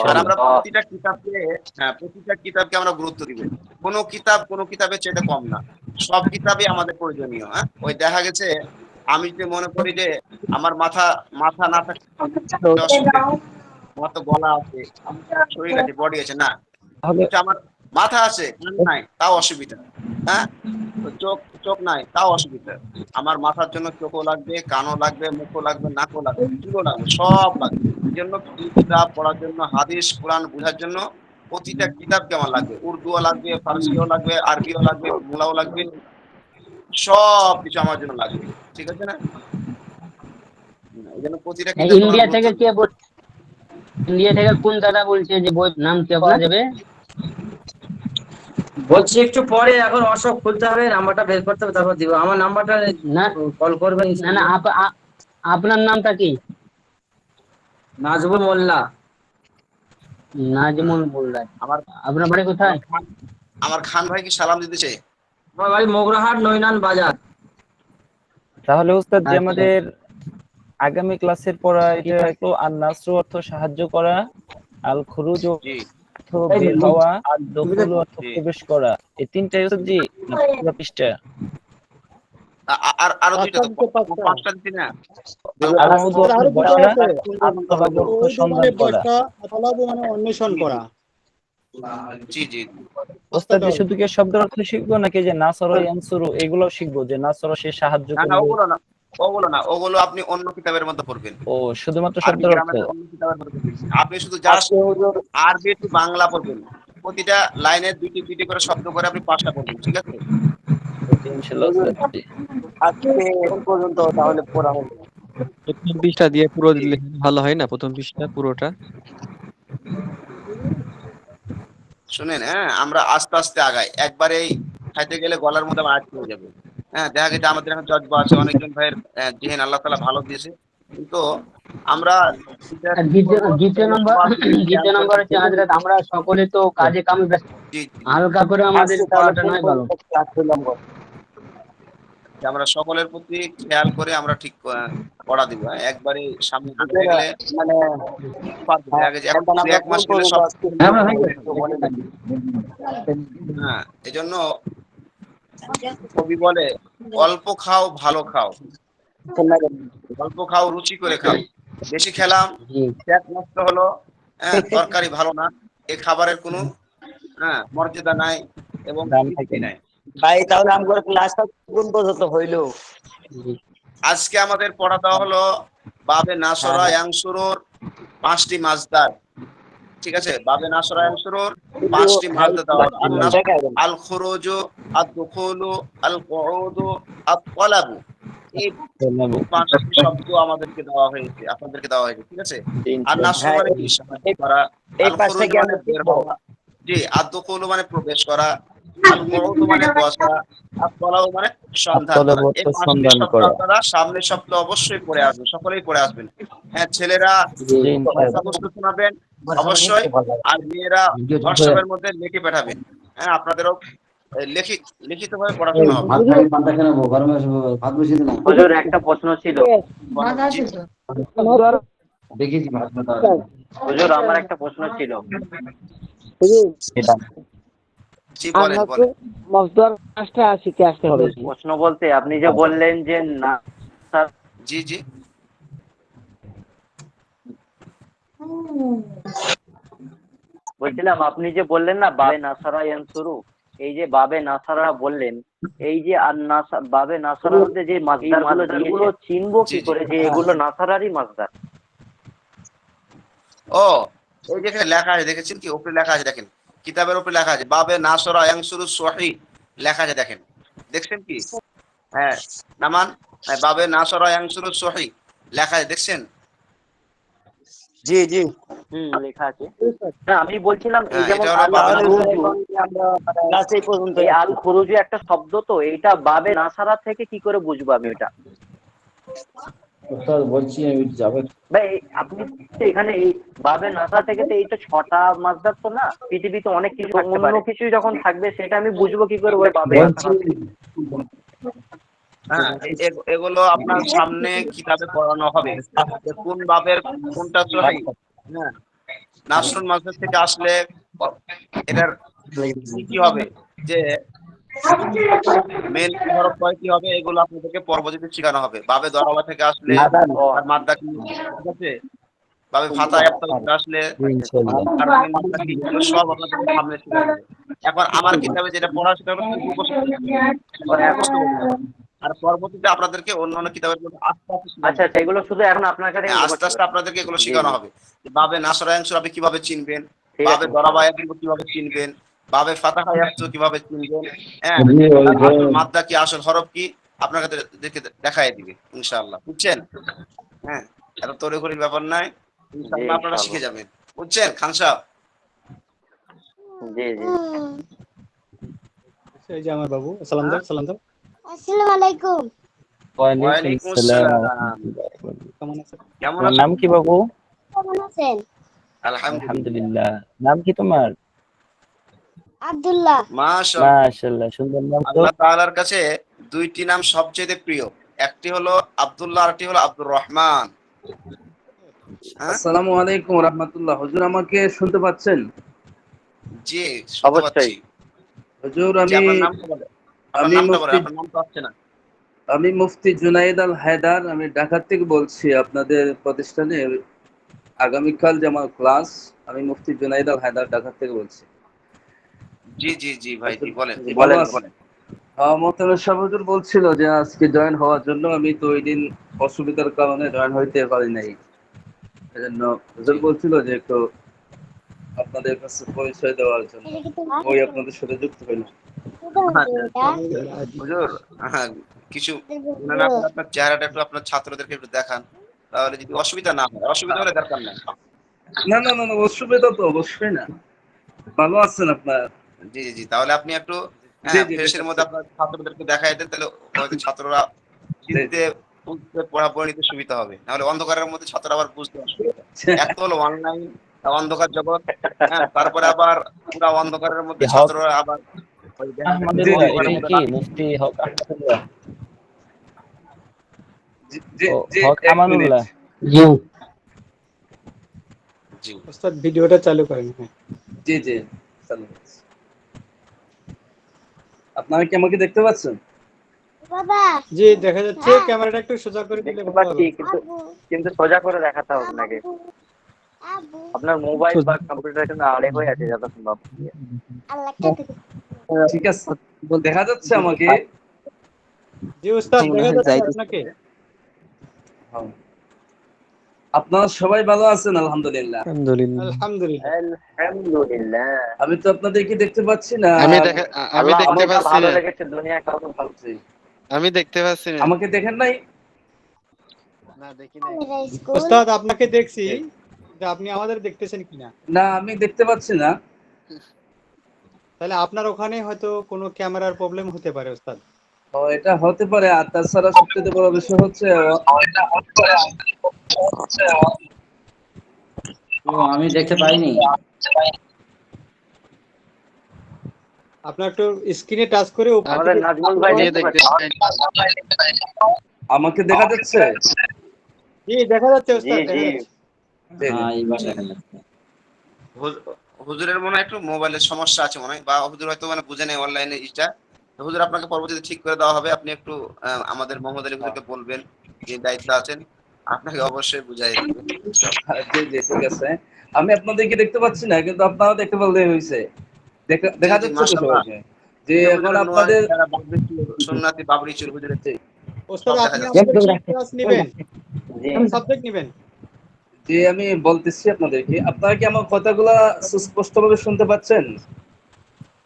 আর আমরা প্রতিটা কিতাবকে আমরা গুরুত্ব দিব। কোনো কিতাবের চেয়ে কম না, সব কিতাবই আমাদের প্রয়োজনীয়। হ্যাঁ, ওই দেখা গেছে আমি যে মনে করি যে আমার মাথা না থাকলে অসুবিধা নেই, আমার তো গলা আছে, শরীর আছে, বডি আছে, না এটা আমার মাথা আছে, কান নাই, তাও অসুবিধা। হ্যাঁ, চোখ নাই, তাও অসুবিধা। আমার মাথার জন্য চোখও লাগবে, কানও লাগবে, মুখও লাগবে, নাকও লাগবে, চুলও লাগবে, সব লাগবে। এই জন্য কিতাব পড়ার জন্য, হাদিস কোরআন বোঝার জন্য প্রতিটা কিতাবকে আমার লাগবে। উর্দুও লাগবে, ফার্সিও লাগবে, আরবিও লাগবে, বাংলাও লাগবে, সব কিছু আমার জন্য লাগবে। ঠিক আছে না? এই জন্য প্রতিটা কিতাব ইন্ডিয়া থেকে কে ইন্ডিয়া থেকে কোন দাদা বলছে যে বই নাম কি আপনার যাবে? বলছি একটু পরে, এখন অসব খুলতে হবে, নাম্বারটা বের করতে হবে, তারপর দিব আমার নাম্বারটা। না কল করবেন না না আপনার নামটা কি? নাজবুল মোল্লা। নাজমুল মোল্লা। আমার আপনার বাড়ি কোথায়? আমার খান ভাই কি সালাম দিতেছে? আমার বাড়ি মোগরাহাট নৈনান বাজার। তাহলে উস্তাদ যে আচ্ছা। আমাদের আগামী ক্লাসের পড়া এটা একটু আর নাসরু অর্থ সাহায্য করা, আল খুরুজ জি অর্থ বের হওয়া, আর তুমি তো দখুল অর্থ জি। প্রবেশ করা, এই তিনটাই উস্তাদ জি না পুরো পৃষ্ঠা? আর আরো দুইটা তো, পাঁচটা। পাঁচটা দিচ্ছি না? আর মৌদু অর্থ আরো দুটো বসা, আছে। আর তলাব অর্থ ওই যে মানে সন্ধান করা। বসা, তলাবু মানে অন্বেষণ করা। জি জি। ওস্তাদ যে শুধু কি শব্দের অর্থ শিখবো নাকি যে নাসরা ইয়ানসুরু এগুলো শিখবো, যে নাসরা সে সাহায্য না না, করবে? ওগুলো না, ওগুলো না, ওগুলো আপনি অন্য কিতাবের মধ্যে পড়বেন। ও শুধুমাত্র আরবি শব্দের অর্থ? গ্রামারের অন্য কিতাবের মধ্যে পড়বেন। আপনি শুধু জাস্ট আরবি টু বাংলা পড়বেন, প্রতিটা লাইনে দুইটি দুইটি করে শব্দ করে আপনি 5টা পড়বেন, ঠিক আছে? ইনশাআল্লাহ উস্তাদ। আজকে এখন পর্যন্ত তাহলে পড়া হলো। প্রথম পৃষ্ঠা দিয়ে পুরো দিলে ভালো হয় না? প্রথম পৃষ্ঠা পুরোটা। শুনেন, হ্যাঁ, আমরা আস্তে আস্তে আগাই, একবারেই খাইতে গেলে গলার মধ্যে আমার আটকে হয়ে যাবে। হ্যাঁ, দেখা গেছে আমাদের এখন জজবা আছে, অনেকজন ভাইয়ের জেহেন আল্লাহ তাআলা ভালো দিয়েছে, কিন্তু আমরা আর দ্বিতীয় নম্বর হচ্ছে হাজরাত, আমরা সকলে তো কাজে কামে ব্যস্ত, জি, হালকা করে আমাদের পড়াটা নয় ভালো। যে আমরা সকলের প্রতি খেয়াল করে আমরা ঠিক পড়া দিব। হ্যাঁ, একবারে সামনে দিতে গেলে মানে পারবো না। আগে যে এখন এখন আমরা 1 মাস কোন গেলে সব পর্যন্ত হ্যাঁ, এজন্য কবি বলে অল্প খাও ভালো খাও, অল্প খাও রুচি করে খাও। বেশি খেলাম জি পেট নষ্ট হলো, হ্যাঁ, তরকারি ভালো না, এই খাবারের কোনো মর্যাদা নাই এবং দাম তৃপ্তি থাকে না। নাই। ভাই তাহলে আমার ক্লাসটা কোন পর্যন্ত হইলো? জি। আজকে আমাদের পড়া দেওয়া হলো বাবে নাসরা ইয়ানসুরুর 5টি মাজদার, ঠিক আছে? বাবে নাসরা ইয়ানসুরুর 5টি মাজদা দেওয়া হলো। আল নাস, আল খুরুজু, আদ দুখুলু, আল কুউদু, আত তালাবু, এই 5টি শব্দ আমাদেরকে দেওয়া হয়েছে, আপনাদেরকে দেওয়া হয়েছে, ঠিক আছে? আর নাসর মানে কি? সাহায্য করা। আল খুরুজ মানে বের হওয়া, জি। আদ দুখুলু মানে প্রবেশ করা। আল কুউদু মানে বসা। আত তালাবু মানে সন্ধান তলব করা। এই অর্থ 5টি সন্ধান শব্দ করা। আপনারা সামনের সপ্তাহে অবশ্যই পড়ে আসবেন, সকলেই পড়ে আসবেন। হ্যাঁ, ছেলেরা জি ইনশাআল্লাহ। কথাবস্তু শোনাবেন অবশ্যই, আর মেয়েরা হোয়াটসঅ্যাপের মধ্যে লিখে পাঠাবেন। হ্যাঁ, আপনাদেরও লিখিতভাবে পড়াশোনা হবে। হুজুর একটা প্রশ্ন ছিল। জি হুজুর আমার একটা প্রশ্ন ছিল। এটা জি, বলেন বলেন। প্রশ্ন বলতে আপনি যে বললেন যে না, জি জি। বলছিলাম আপনি যে বললেন না বাবে নাসারা ইয়ানসুরু, এই যে বাবে নাসারা বললেন, এই যে আর বাবে নাসারার মধ্যে যে মাসদারগুলো, যেগুলো চিনবো কি করে যে এগুলো নাসারারই মাসদার? ও, এই যেখানে লেখা আছে দেখেছেন কি, উপরে লেখা আছে দেখেন, কিতাবের উপরে লেখা আছে বাবে নাসরা ইয়ানসুরু সহিহ লেখা আছে, দেখেন, দেখছেন কি? হ্যাঁ, নামান, বাবে নাসরা ইয়ানসুরু সহিহ লেখা আছে, দেখছেন? জি জি লেখা আছে। না, আমি বলছিলাম এই হ্যাঁ, যেমন এটা হলো আল বাবে খুরুজু, আমরা ক্লাসে পর্যন্ত এই আল খুরুজু একটা শব্দ, তো এইটা বাবে নাসারা থেকে কি করে বুঝবো আমি ওটা? ভাই আপনি এখানে এই বাবে নাসা থেকে তো এই তো 6টা মাসদার তো না, পৃথিবীতে অনেক কিছু অন্য কিছু যখন থাকবে সেটা আমি বুঝবো কি করে ওই বাবে নাসারা থেকে? হ্যাঁ, এগুলো আপনার সামনে কিতাবে পড়ানো হবে যে কোন বাবের কোনটা সহিহ। হ্যাঁ, নাসরুল মাসদার থেকে আসলে এটার কি হবে, যে মেন হরফ কয়টি হবে, এগুলো আপনাদেরকে পরবর্তীতে শেখানো হবে। বাবে দরাবা থেকে আসলে আর মাদ্দা কি, ঠিক আছে? বাবে ফাতা ইয়াফতা থেকে আসলে ইনশাআল্লাহ। আর মেন মাদ্দা কি, এগুলো সব আপনাদের সামনে শেখানো হবে। এখন আমার কিতাবে যেটা পড়া সেটা হলো মুখস্থ করতে হবে। আর পরবর্তীতে আপনাদেরকে অন্যান্য কিতাবের মধ্যে আস্তে আস্তে শেখানো আচ্ছা হবে। আচ্ছা, এগুলো শুধু এখন আপনার কাছে আস্তে আস্তে আপনাদেরকে এগুলো শেখানো হবে। বাবে নাসরা ইয়ানসুর আপনি কিভাবে চিনবেন, ঠিক বাবে আছে। দরাবা ইয়ানসুর কিভাবে চিনবেন, বাবে ফাতাহা ইয়ানসুর কিভাবে চিনবেন, হ্যাঁ, আর আসল মাদ্দা কি, আসল হরফ কি, আপনাকে দেখাই দিবে ইনশাআল্লাহ, বুঝছেন? হ্যাঁ, এত তড়িঘড়ির ব্যাপার নাই, ইনশাআল্লাহ আপনারা ইনশাআল্লাহ। শিখে যাবেন, বুঝছেন খান সাহেব? জি জি। এই যে আমার বাবু, সালাম দাও, সালাম দাও। আসসালামু আলাইকুম। ওয়ালাইকুম ওয়ালাইকুম আসসালাম। আসসালাম। কেমন আছেন? কেমন তোমার আছো? নাম কি বাবু? কেমন আছেন? আলহামদুলিল্লাহ। আলহামদুলিল্লাহ। নাম কি তোমার? আব্দুল্লাহ। মাশাআল্লাহ। মাশাআল্লাহ, সুন্দর নাম তো। আল্লাহ তাআলার কাছে দুইটি নাম সবচেয়ে প্রিয়। একটি হলো আব্দুল্লাহ, আরেকটি হলো আব্দুর রহমান। হ্যাঁ? আসসালামু আলাইকুম রাহমাতুল্লাহ। হুজুর আমাকে শুনতে পাচ্ছেন? জি, শুনতে পাচ্ছি। হুজুর জি, আপনার নামটা বলেন। আপনার নামটা বলেন। আপনার নাম তো আসছে না। আমি মুফতি জুনাইদ আল হায়দার, আমি ঢাকা থেকে বলছি আপনাদের প্রতিষ্ঠানে আগামীকাল যে আমার ক্লাস, আমি মুফতি জুনাইদ আল হায়দার ঢাকা থেকে বলছি। জি জি জি ভাই, জি বলেন। ভালো আছেন? মোহতারাম সাহেব হুজুর বলছিল যে আজকে জয়েন হওয়ার জন্য, আমি তো ওই দিন অসুবিধার কারণে জয়েন হইতে পারি নাই। এজন্য হুজুর বলছিল যে একটু আপনাদের কাছে পরিচয় দেওয়ার জন্য ওই আপনাদের সাথে যুক্ত হইলাম। হুজুর, হ্যাঁ, কিছু মনে না করে আপনার চেহারাটা একটু আপনার ছাত্রদেরকে একটু দেখান, তাহলে যদি অসুবিধা না হয়। অসুবিধা হলে দরকার নাই। না না না না, অসুবিধা তো অবশ্যই না। ভালো আছেন আপনার? জি জি জি, তাহলে আপনি একটু জি জি ফ্রেশের মধ্যে আপনার ছাত্রদেরকে দেখাই দেন, তাহলে হয়তো ছাত্ররা চিনতে বুঝতে পড়াপড়া নিতে সুবিধা হবে। নাহলে অন্ধকারের মধ্যে ছাত্ররা আবার বুঝতে অসুবিধা। এক তো হলো অনলাইন অন্ধকার জগৎ, তারপরে আবার পুরা অন্ধকারের মধ্যে ছাত্ররা আবার ওই দেখা গেছে আহমদুল্লাহ, অন্ধকারের এটা মধ্যে কি রাস্তা- মুফতি হক আহমদুল্লাহ? জি ও, জি, হক এক মিনিট। আমানুল্লাহ। জি জি ওস্তাদ ভিডিওটা চালু করেন। হ্যাঁ, জি জি, চালু করছি। আপনারা কি আমাকে দেখতে পাচ্ছেন? বাবা। জি দেখা যাচ্ছে। ক্যামেরাটা একটু সোজা করে দিলে ভালো হবে। আব্বু। কিন্তু সোজা করে দেখাতে হবে আপনাকে। আব্বু। আপনার মোবাইল বা কম্পিউটার কিন্তু আড়ে হয়ে আছে যত সম্ভব। আল্লাহ কাছে। ঠিক আছে, দেখা যাচ্ছে আমাকে? জি ওস্তাদ দেখা যাচ্ছে আপনাকে। হ্যাঁ। আপনারা সবাই ভালো আছেন? আলহামদুলিল্লাহ। আলহামদুলিল্লাহ। আলহামদুলিল্লাহ। আলহামদুলিল্লাহ। আমি তো আপনাদেরকে দেখতে পাচ্ছি না। আমি দেখতে আমাকে পাচ্ছি ভালো না। লেগেছে, দুনিয়া কাউকে ভালো জি। আমি দেখতে পাচ্ছি না। আমাকে দেখেন নাই? না, দেখি নাই। মেরা স্কুল। ওস্তাদ আপনাকে দেখছি, কিন্তু আপনি আমাদের দেখতেছেন কিনা। না, আমি দেখতে পাচ্ছি না। তাহলে আপনার ওখানে হয়তো কোনো ক্যামেরার প্রবলেম হতে পারে ওস্তাদ। ও, এটা হতে পারে। আর তাছাড়া সবচেয়ে বড় বিষয় হচ্ছে আমি দেখতে পাইনি। আপনার একটু স্ক্রিনে টাচ করে আমাদের নাজমুল ভাই আমি দেখতে দেখতে পাচ্ছেন? আমাকে দেখা যাচ্ছে? জি দেখা যাচ্ছে জি ওস্তাদ, দেখা জি। যাচ্ছে। জি, জি। হ্যাঁ, এইবার দেখা যাচ্ছে। হুজুরের মনে হয় একটু মোবাইলের সমস্যা আছে মনে হয়, বা হুজুর হয়তো মানে বুঝে নেই অনলাইনে এটা। তো হুজুর আপনাকে পরবর্তীতে ঠিক করে দেওয়া হবে। আপনি একটু আমাদের মোহাম্মদ আলী হুজুরকে বলবেন, যে দায়িত্ব আছেন, আপনাকে অবশ্যই বুঝাই দেবে। জি জি, ঠিক আছে। আমি আপনাদেরকে দেখতে পাচ্ছি না, কিন্তু আপনারা দেখতে পারলেই হয়েছে। দেখা জি যাচ্ছে তো মাশাআল্লাহ। সবাইকে? যে এখন হুজুরের আপনাদের নুরানি চেহারা, বাবরি চুল, সুন্নাতি বাবরি চুল হুজুরের ওস্তাদ সব দেখা আপনি যাচ্ছে। আমাদের কি ক্লাস নেবেন? জি। কোন সাবজেক্ট নেবেন? যে আমি বলতেছি আপনাদেরকে, আপনারা কি আমার কথাগুলা সুস্পষ্টভাবে শুনতে পাচ্ছেন?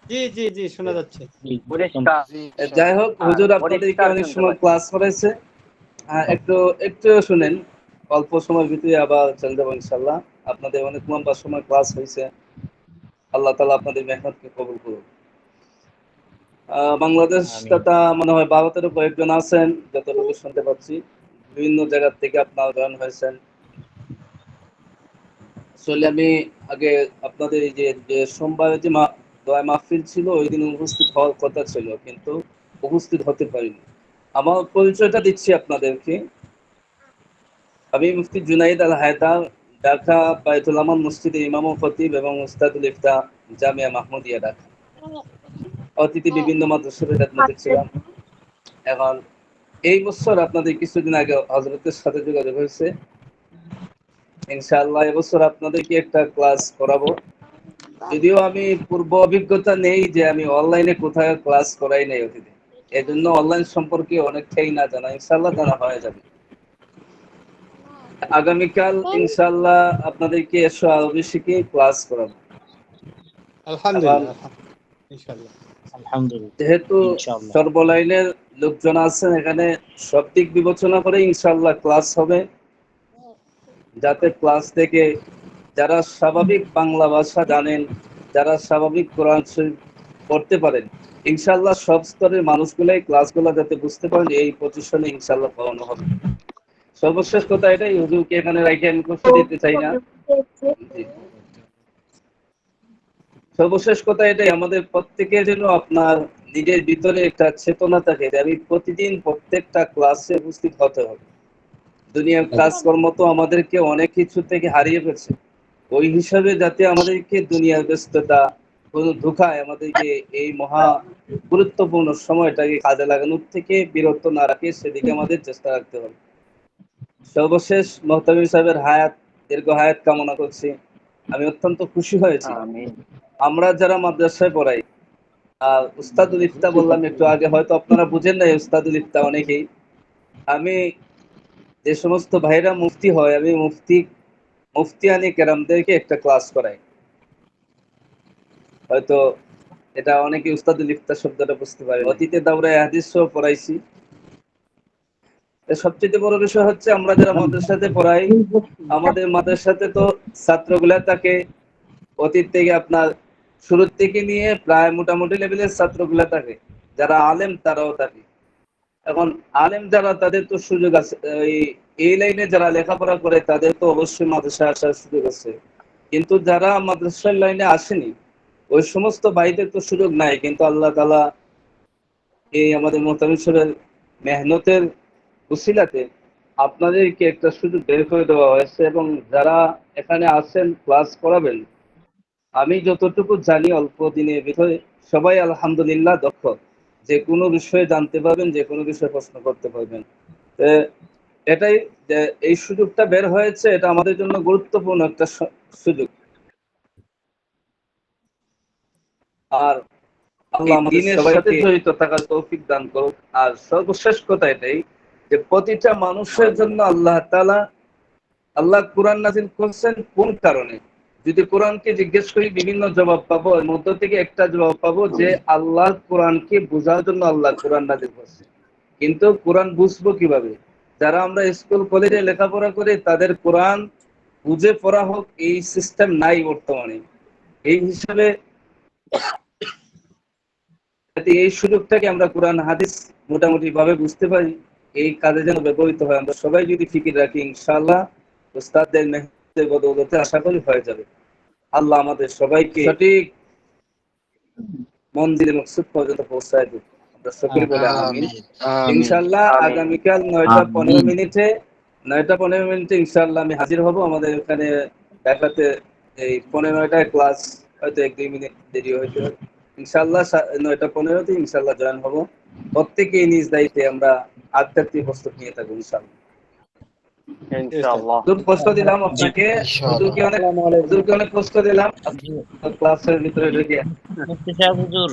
জি জি জি শোনা যাচ্ছে। পরিষ্কার। যাই হোক, হুজুর আপনাদেরকে পরিষ্কার অনেক শুনতে সময় পাচ্ছি। ক্লাস করেছে। একটু একটু শুনেন। অল্প সময়ের ভিতরে আবার চলে যাবো ইনশাল্লাহ। আপনাদের অনেক লম্বা সময় ক্লাস হয়েছে। আল্লাহ তাআলা আপনাদের মেহনতকে কবুল করুন। বাংলাদেশ তথা মনে হয় ভারতেরও কয়েকজন আছেন, যতটুকু শুনতে পাচ্ছি। বিভিন্ন জায়গা থেকে আপনারা জয়েন হয়েছেন। আসলে আমি আগে আপনাদের এই যে সোমবারে যে দোয়া মাহফিল ছিল, ওই দিন উপস্থিত হওয়ার কথা ছিল, কিন্তু উপস্থিত হতে পারিনি। আমার পরিচয়টা দিচ্ছি আপনাদেরকে। আমি মুফতি জুনাইদ আল হায়দার, ঢাকা বায়তুল আমান মসজিদে ইমাম ও খতিব এবং উস্তাদুল ইফতা, জামিয়া মাহমুদিয়া, ঢাকা। অতিথি বিভিন্ন মাদ্রাসার খেদমতে ছিলাম। এখন এই বছর আপনাদের কিছুদিন আগে হযরতের সাথে যোগাযোগ হয়েছে। ইনশাআল্লাহ এবছর আপনাদেরকে একটা ক্লাস করাবো। যদিও আমি পূর্ব অভিজ্ঞতা নেই যে আমি অনলাইনে কোথায় ক্লাস করাই নাই অতীতে, এজন্য অনলাইন সম্পর্কে অনেকটাই না জানা। ইনশাআল্লাহ জানা হয়ে যাবে। আগামীকাল ইনশাআল্লাহ আপনাদেরকে 100 আরবি শিখে ক্লাস করাবো। আলহামদুলিল্লাহ, ইনশাআল্লাহ। যেহেতু সর্বলাইনের লোকজন আছেন এখানে, সব দিক বিবেচনা করে ইনশাআল্লাহ ক্লাস হবে, যাতে ক্লাস থেকে যারা স্বাভাবিক বাংলা ভাষা জানেন, যারা স্বাভাবিক কোরআন শরীফ পড়তে পারেন, ইনশাআল্লাহ সব স্তরের মানুষগুলাই ক্লাসগুলো যাতে বুঝতে পারেন এই প্রতিষ্ঠানে ইনশাআল্লাহ পাওয়ানো হবে। সর্বশেষ কথা এটাই, হুজুরকে এখানে রাইখে আমি কষ্ট দিতে চাই না। জি। সর্বশেষ কথা এটাই, আমাদের প্রত্যেকের যেন আপনার নিজের ভিতরে একটা চেতনা থাকে যে আমি প্রতিদিন প্রত্যেকটা ক্লাসে উপস্থিত হতে হবে। দুনিয়ার কাজকর্ম তো আমাদেরকে অনেক কিছু থেকে হারিয়ে ফেলছে, ওই হিসাবে যাতে আমাদেরকে দুনিয়ার ব্যস্ততা কোনো ধোঁকায় আমাদেরকে এই মহা গুরুত্বপূর্ণ সময়টাকে কাজে লাগানোর থেকে বিরত না রাখে সেদিকে আমাদের চেষ্টা রাখতে হবে। সর্বশেষ মোহতামিম সাহেবের হায়াত, দীর্ঘ হায়াত কামনা করছি। আমি অত্যন্ত খুশি হয়েছি আমরা যারা মাদ্রাসায় পড়াই। আর উস্তাদুল ইফতা বললাম একটু আগে, হয়তো আপনারা বুঝেন নাই উস্তাদুল ইফতা অনেকেই। আমি যে সমস্ত ভাইরা মুফতি হয়, আমি মুফতিয়ানি কেরামদেরকে একটা ক্লাস করাই। হয়তো এটা অনেকে উস্তাদুল ইফতা শব্দটা বুঝতে পারে। অতীতে দাওরায়ে হাদিসও পড়াইছি। সবচেয়ে বড় বিষয় হচ্ছে আমরা যারা মাদ্রাসাতে পড়াই, আমাদের মাদ্রাসাতে তো ছাত্রগুলা থাকে অতীত থেকে আপনার শুরুর থেকে নিয়ে প্রায় মোটামুটি লেভেলের ছাত্রগুলা থাকে, যারা আলেম তারাও থাকে। এখন আলেম যারা তাদের তো সুযোগ আছে, এই লাইনে যারা লেখাপড়া করে তাদের তো অবশ্যই মাদ্রাসায় আসার সুযোগ আছে, কিন্তু যারা মাদ্রাসার লাইনে আসেনি ওই সমস্ত ভাইদের তো সুযোগ নাই। কিন্তু আল্লাহ তাআলা এই আমাদের মোহতামিম সাহেবের মেহনতের উসিলাতে আপনাদেরকে একটা সুযোগ বের করে দেওয়া হয়েছে, এবং যারা এখানে আসেন ক্লাস করাবেন, আমি যতটুকু জানি অল্প দিনের ভিতরে সবাই আলহামদুলিল্লাহ দক্ষ, যে কোনো বিষয়ে জানতে পারবেন, যে কোনো বিষয়ে প্রশ্ন করতে পারবেন। এটাই যে এই সুযোগটা বের হয়েছে, এটা আমাদের জন্য গুরুত্বপূর্ণ একটা সুযোগ। আর আল্লাহ আমাদের সবাইকে জড়িত থাকার তৌফিক দান করুক। আর সর্বশেষ কথা এটাই যে প্রতিটা মানুষের জন্য আল্লাহ কোরআন নাযিল করছেন কোন কারণে। যদি কোরআনকে জিজ্ঞেস করি বিভিন্ন জবাব পাবো, এর মধ্য থেকে একটা জবাব পাবো যে আল্লাহ কোরআনকে বোঝার জন্য আল্লাহ কোরআন নাযিল করছে। কিন্তু কোরআন বুঝবো কিভাবে? যারা আমরা স্কুল কলেজে লেখাপড়া করি তাদের কোরআন বুঝে পড়া হোক এই সিস্টেম নাই বর্তমানে। এই হিসাবে এই সুযোগটাকে আমরা কোরআন হাদিস মোটামুটি ভাবে বুঝতে পারি, এই কাজে যেন ব্যবহৃত হয়। আমরা সবাই যদি ফিকির রাখি ইনশাআল্লাহ উস্তাদদের মেহনতের বদৌলতে আশা করি হয়ে যাবে। আল্লাহ আমাদের সবাইকে সঠিক মন্দিরে মকসুদ পর্যন্ত পৌঁছায় দিন। আমরা সকলে বলে আমিন। ইনশাআল্লাহ আগামীকাল 9টা 15 মিনিটে ইনশাআল্লাহ আমি হাজির হব। আমাদের এখানে দেখাতে এই 15টায় ক্লাস, হয়তো 1-2 মিনিট দেরি হইতে পারে। ইনশাআল্লাহ 9টা 15তে ইনশাআল্লাহ জয়েন হব। প্রত্যেকেই নিজ দায়িত্বে আমরা আধ্যাত্মিক প্রস্তুত নিয়ে থাকবো ইনশাআল্লাহ। ইনশাআল্লাহ খুব কষ্ট দিলাম আপনাকে, হুজুরকে অনেক কষ্ট দিলাম ক্লাসের ভিতরে ঢুকে। মুফতি সাহেব হুজুর,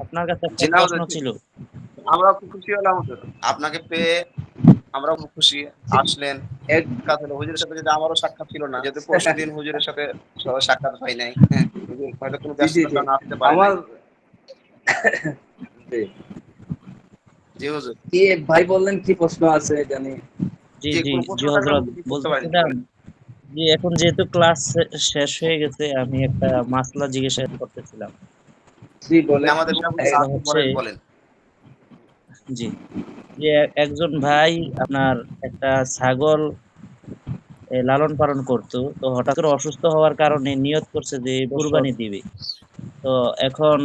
আপনার কাছে একটা প্রশ্ন ছিল। আমরা খুব খুশি হলাম আপনাকে পেয়ে, আমরা খুব খুশি আসলেন। এক কাজ হলো হুজুরের সাথে যদি আমারও সাক্ষাৎ ছিল না, যেহেতু প্রতিদিন হুজুরের সাথে সাক্ষাৎ হয় নাই, হুজুর হয়তো কোনো ব্যস্ততার কারণে আসতে পারে আমার জি হুজুর কি এক ভাই বললেন কি প্রশ্ন আছে জানি। জি জি জি হযরত, বলছিলাম যে এখন যেহেতু ক্লাস শেষ হয়ে গেছে, আমি একটা মাসলা জিজ্ঞাসা করতেছিলাম। জি বলেন। আমাদের বলেন। জি, যে একজন ভাই আপনার একটা ছাগল লালন পালন করতো, তো হঠাৎ করে অসুস্থ হওয়ার কারণে নিয়ত করছে যে কুরবানি দিবে। তো এখন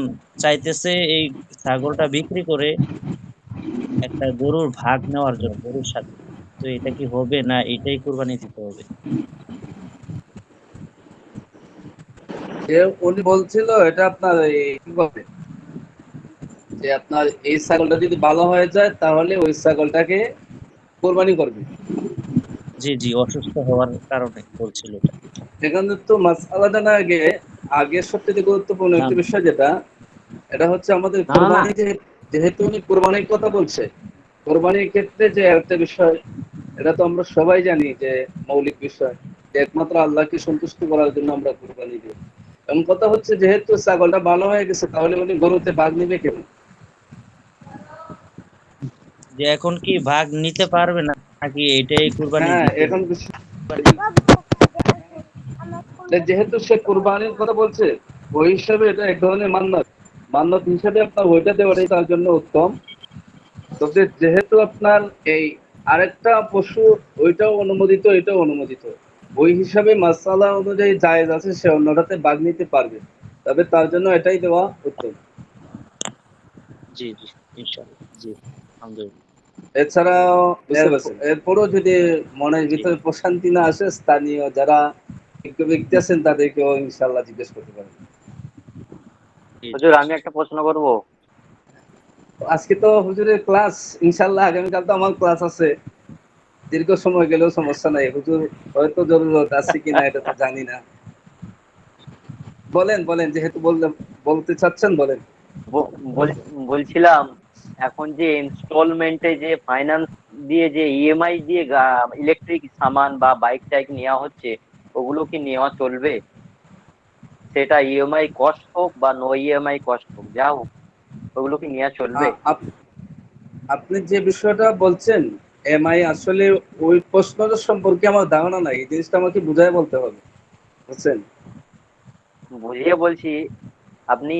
চাইতেছে এই ছাগলটা বিক্রি করে একটা গরুর ভাগ নেওয়ার জন্য গরুর সাথে। তো এটা কি হবে না এটাই কুরবানি দিতে হবে? উনি বলছিল এটা আপনার কি বলে যে আপনার এই ছাগলটা যদি ভালো হয়ে যায় তাহলে ওই ছাগলটাকে কোরবানি করবে। জি জি, অসুস্থ হওয়ার কারণে বলছিল এটা। এখানে তো মাসআলাটা না আগে সবচেয়ে গুরুত্বপূর্ণ একটা বিষয় যেটা, এটা হচ্ছে আমাদের কোরবানি, যেহেতু উনি কোরবানির কথা বলছে, কোরবানির ক্ষেত্রে যে একটা বিষয়, এটা তো আমরা সবাই জানি যে মৌলিক বিষয়, যে একমাত্র আল্লাহকে সন্তুষ্ট করার জন্য আমরা কোরবানি দিই। এমন কথা হচ্ছে যেহেতু ছাগলটা ভালো হয়ে গেছে তাহলে উনি গরুতে ভাগ নিবে কেন? যে এখন কি ভাগ নিতে পারবে না নাকি এটাই কুরবানি? হ্যাঁ, এখন যেহেতু সে কুরবানির কথা বলছে ওই হিসাবে এটা এক ধরনের মান্নাত, মান্যত হিসাবে আপনার ওইটা দেওয়াটাই তার জন্য উত্তম। তবে যেহেতু আপনার এই আরেকটা পশু ওইটাও অনুমোদিত, এটাও অনুমোদিত, ওই হিসাবে মাসালা অনুযায়ী জায়েজ আছে, সে অন্যটাতে ভাগ নিতে পারবে, তবে তার জন্য এটাই দেওয়া উত্তম। জি জি ইনশাআল্লাহ, জি আলহামদুলিল্লাহ। এছাড়াও বুঝতে পারছি। এরপরও যদি মনের ভিতরে প্রশান্তি না আসে, স্থানীয় যারা বিজ্ঞ ব্যক্তি আছেন তাদেরকেও ইনশাআল্লাহ জিজ্ঞেস করতে পারেন। হুজুর আমি একটা প্রশ্ন করব। আজকে তো হুজুরের ক্লাস, ইনশাআল্লাহ আগামীকাল তো আমার ক্লাস আছে, দীর্ঘ সময় গেলেও সমস্যা নাই। হুজুর হয়তো জরুরত আছে কিনা এটা তো জানি না। বলেন বলেন, যেহেতু বলতে চাচ্ছেন বলেন। বলছিলাম এখন যে ইনস্টলমেন্টে যে ফাইন্যান্স দিয়ে যে ইএমআই দিয়ে ইলেকট্রিক সামান বা বাইক টাইক নেওয়া হচ্ছে, ওগুলো কি নেওয়া চলবে? সেটা ইএমআই কস্ট হোক বা নো ইএমআই কস্ট হোক, যা হোক, ওগুলো কি নেওয়া চলবে? আপনি যে বিষয়টা বলছেন এমআই, আসলে ওই প্রশ্নটা সম্পর্কে আমার ধারণা নাই, এই জিনিসটা আমাকে বুঝায় বলতে হবে, বুঝছেন? বুঝিয়ে বলছি। আপনি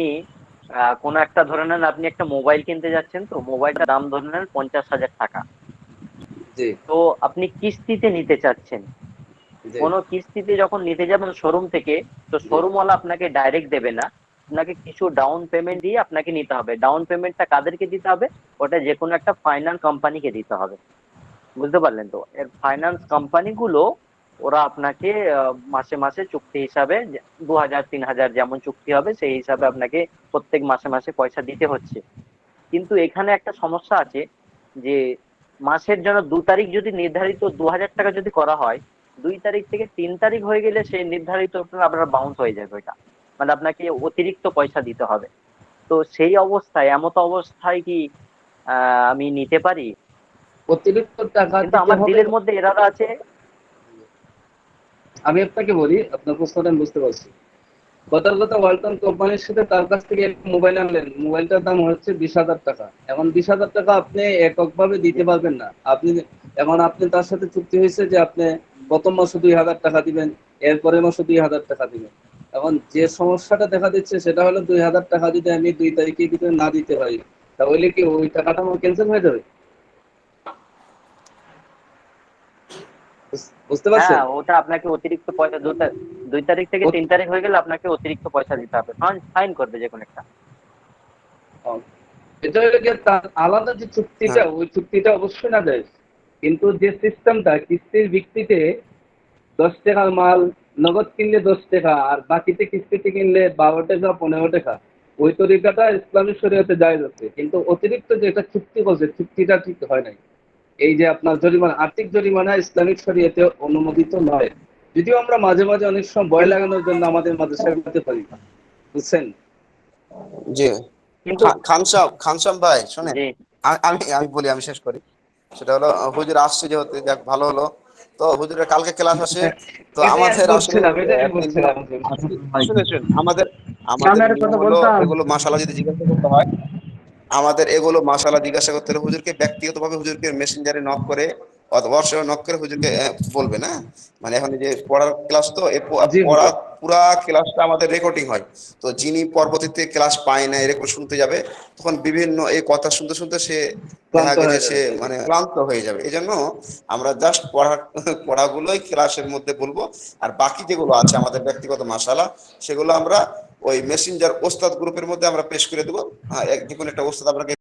কোনো একটা ধরে নেন, আপনি একটা মোবাইল কিনতে যাচ্ছেন, তো মোবাইলটার দাম ধরে নেন 50,000 টাকা। জি তো আপনি কিস্তিতে নিতে চাচ্ছেন। জি কোনো কিস্তিতে যখন নিতে যাবেন শোরুম থেকে, তো শোরুমওয়ালা আপনাকে ডাইরেক্ট দেবে না, আপনাকে কিছু ডাউন পেমেন্ট দিয়ে আপনাকে নিতে হবে। ডাউন পেমেন্টটা কাদেরকে দিতে হবে? ওটা যে কোনো একটা ফাইন্যান্স কোম্পানিকে দিতে হবে। বুঝতে পারলেন তো? এর ফাইন্যান্স কোম্পানিগুলো ওরা আপনাকে মাসে মাসে চুক্তি হিসাবে 2,000 3,000 যেমন চুক্তি হবে সেই হিসাবে আপনাকে প্রত্যেক মাসে মাসে পয়সা দিতে হচ্ছে। কিন্তু এখানে একটা সমস্যা আছে যে মাসের জন্য 2 তারিখ যদি নির্ধারিত 2,000 টাকা যদি করা হয়, 2 তারিখ থেকে 3 তারিখ হয়ে গেলে সেই নির্ধারিত আপনার বাউন্স হয়ে যাবে ওইটা। মানে আপনাকে অতিরিক্ত পয়সা দিতে হবে। তো সেই অবস্থায়, এমত অবস্থায় কি আমি নিতে পারি? অতিরিক্ত টাকা কিন্তু দিতে আমার হবে। দিলের মধ্যে এরাদা আছে। আমি আপনাকে বলি, আপনার প্রশ্নটা আমি বুঝতে পারছি। গতকাল কথা ওয়ালটন কোম্পানির সাথে তার কাছ থেকে এক মোবাইল আনলেন, মোবাইলটার দাম হচ্ছে 20,000 টাকা। এখন 20,000 টাকা আপনি এককভাবে দিতে পারবেন না। আপনি তার সাথে চুক্তি হয়েছে যে আপনি প্রথম মাসে 2,000 টাকা দিবেন, এরপরের মাসে 2,000 টাকা দিবেন। এখন যে সমস্যাটা দেখা দিচ্ছে সেটা হলো 2,000 টাকা যদি আমি 2 তারিখের ভিতরে না দিতে পারি, তাহলে কি ওই টাকাটা আমার ক্যান্সেল হয়ে যাবে? বুঝতে পারছেন? হ্যাঁ, ওটা আপনাকে অতিরিক্ত পয়সা 2 তারিখ থেকে 3 তারিখ হয়ে গেলে আপনাকে অতিরিক্ত পয়সা দিতে হবে। ফাইন করবে যে কোনো একটা। এটা হলো গিয়ে তার আলাদা যে চুক্তিটা, ওই চুক্তিটা অবশ্যই না যায়। কিন্তু যে সিস্টেমটা কিস্তির ভিত্তিতে 10 টাকার মাল নগদ কিনলে 10 টাকা আর বাকিতে কিস্তিতে কিনলে 12 টাকা 15 টাকা, ওই তরিকাটা ইসলামী শরীয়তে জায়েজ আছে। কিন্তু অতিরিক্ত যেটা চুক্তি করছে, চুক্তিটা ঠিক হয় নাই। এই যে আপনার জরিমানা, আর্থিক জরিমানা ইসলামিক শরীয়তে অনুমোদিত নয়। যদিও আমরা মাঝে মাঝে অনেক সময় ভয় লাগানোর জন্য আমাদের মাদ্রাসায় করতে পারি, বুঝছেন? জি কিন্তু খানসাম ভাই শুনেন, আমি আমি বলি, আমি শেষ করি। সেটা হলো হুজুর আসছে যেহেতু, যাক ভালো হলো। তো হুজুরের কালকে ক্লাস আছে। তো আমাদের আসলে শুনে শুন, আমাদের আমাদের নিয়ম হলো এগুলো মাশাআল্লাহ যদি জিজ্ঞাসা করতে হয়, আমাদের এগুলো মাশাআল্লাহ জিজ্ঞাসা করতে হলে হুজুরকে ব্যক্তিগতভাবে, হুজুরকে মেসেঞ্জারে নক করে অথবা হোয়াটসঅ্যাপে নক করে হুজুরকে বলবে না। মানে এখন এই যে পড়ার ক্লাস, তো পড়া পুরা ক্লাসটা আমাদের রেকর্ডিং হয়। তো যিনি পরবর্তীতে ক্লাস পায় না, এরকম শুনতে যাবে, তখন বিভিন্ন এই কথা শুনতে শুনতে সে দেখা গেছে সে মানে ক্লান্ত হয়ে যাবে। এই জন্য আমরা জাস্ট পড়াগুলোই ক্লাসের মধ্যে বলবো, আর বাকি যেগুলো আছে আমাদের ব্যক্তিগত মাসালা, সেগুলো আমরা ওই মেসেঞ্জার ওস্তাদ গ্রুপের মধ্যে আমরা পেশ করে দেবো। হ্যাঁ, যে কোনো একটা ওস্তাদ আপনাকে